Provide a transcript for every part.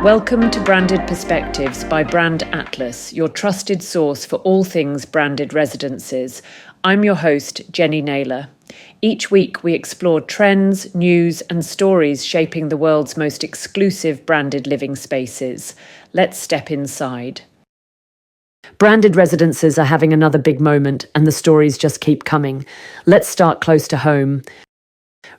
Welcome to Branded Perspectives by Brand Atlas, your trusted source for all things branded residences. I'm your host, Jenny Naylor. Each week we explore trends, news and stories shaping the world's most exclusive branded living spaces. Let's step inside. Branded residences are having another big moment and the stories just keep coming. Let's start close to home.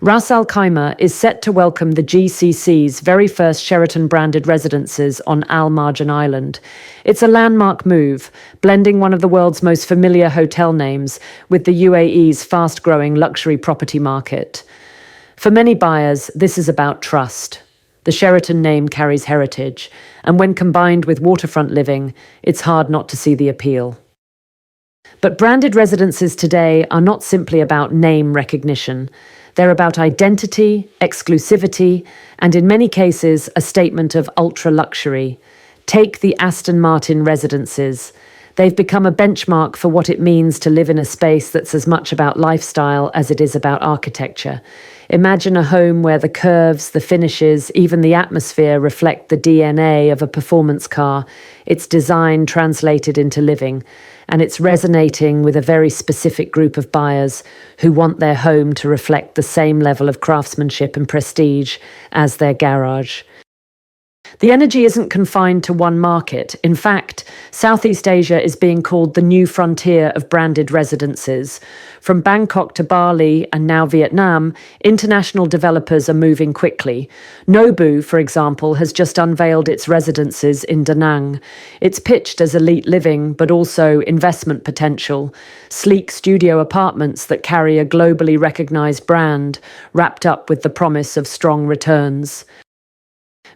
Ras Al Khaimah is set to welcome the GCC's very first Sheraton branded residences on Marjan Island. It's a landmark move, blending one of the world's most familiar hotel names with the UAE's fast-growing luxury property market. For many buyers, this is about trust. The Sheraton name carries heritage, and when combined with waterfront living, it's hard not to see the appeal. But branded residences today are not simply about name recognition. They're about identity, exclusivity, and in many cases, a statement of ultra-luxury. Take the Aston Martin residences. They've become a benchmark for what it means to live in a space that's as much about lifestyle as it is about architecture. Imagine a home where the curves, the finishes, even the atmosphere reflect the DNA of a performance car. Its design translated into living, and it's resonating with a very specific group of buyers who want their home to reflect the same level of craftsmanship and prestige as their garage. The energy isn't confined to one market. In fact, Southeast Asia is being called the new frontier of branded residences. From Bangkok to Bali and now Vietnam, international developers are moving quickly. Nobu, for example, has just unveiled its residences in Danang. It's pitched as elite living, but also investment potential. Sleek studio apartments that carry a globally recognized brand, wrapped up with the promise of strong returns.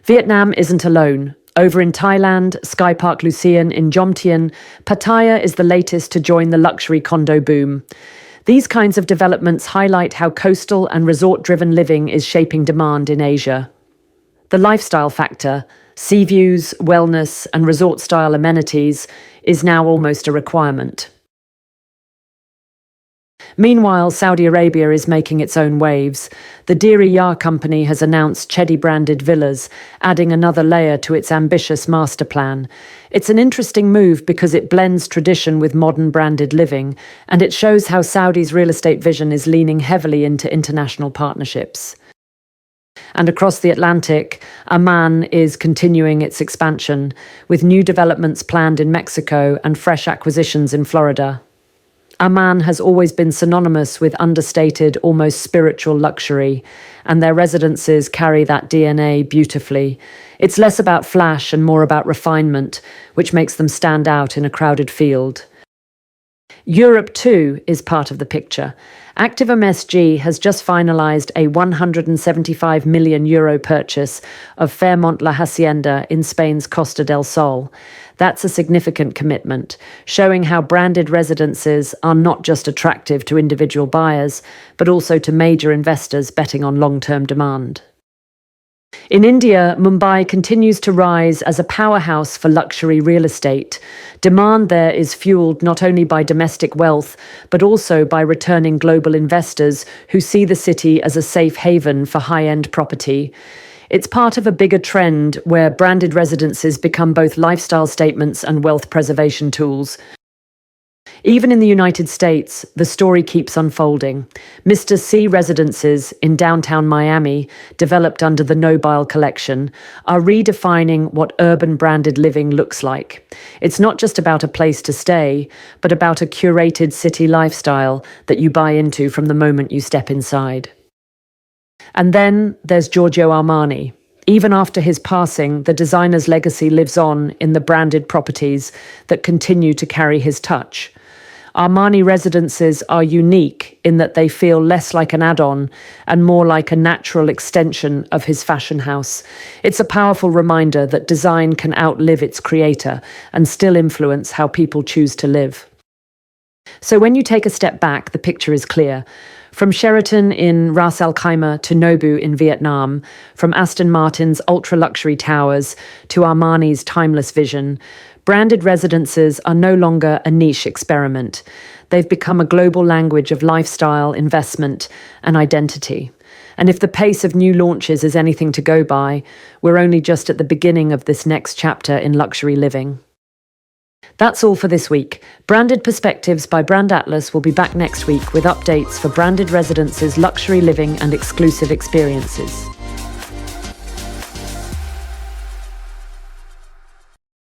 Vietnam isn't alone. Over in Thailand, Sky Park Lucian in Jomtien, Pattaya is the latest to join the luxury condo boom. These kinds of developments highlight how coastal and resort-driven living is shaping demand in Asia. The lifestyle factor, sea views, wellness, and resort-style amenities, is now almost a requirement. Meanwhile, Saudi Arabia is making its own waves. The Diri Yar company has announced Chedi-branded villas, adding another layer to its ambitious master plan. It's an interesting move because it blends tradition with modern branded living, and it shows how Saudi's real estate vision is leaning heavily into international partnerships. And across the Atlantic, Amman is continuing its expansion, with new developments planned in Mexico and fresh acquisitions in Florida. Amman has always been synonymous with understated, almost spiritual luxury, and their residences carry that DNA beautifully. It's less about flash and more about refinement, which makes them stand out in a crowded field. Europe, too, is part of the picture. Active MSG has just finalised a €175 million purchase of Fairmont La Hacienda in Spain's Costa del Sol. That's a significant commitment, showing how branded residences are not just attractive to individual buyers, but also to major investors betting on long-term demand. In India, Mumbai continues to rise as a powerhouse for luxury real estate. Demand there is fueled not only by domestic wealth, but also by returning global investors who see the city as a safe haven for high-end property. It's part of a bigger trend where branded residences become both lifestyle statements and wealth preservation tools. Even in the United States, the story keeps unfolding. Mr. C residences in downtown Miami, developed under the Nobu collection, are redefining what urban branded living looks like. It's not just about a place to stay, but about a curated city lifestyle that you buy into from the moment you step inside. And then there's Giorgio Armani. Even after his passing, the designer's legacy lives on in the branded properties that continue to carry his touch. Armani residences are unique in that they feel less like an add-on and more like a natural extension of his fashion house. It's a powerful reminder that design can outlive its creator and still influence how people choose to live. So when you take a step back, the picture is clear. From Sheraton in Ras Al Khaimah to Nobu in Vietnam, from Aston Martin's ultra-luxury towers to Armani's timeless vision, branded residences are no longer a niche experiment. They've become a global language of lifestyle, investment, and identity. And if the pace of new launches is anything to go by, we're only just at the beginning of this next chapter in luxury living. That's all for this week. Branded Perspectives by Brand Atlas will be back next week with updates for branded residences, luxury living, and exclusive experiences.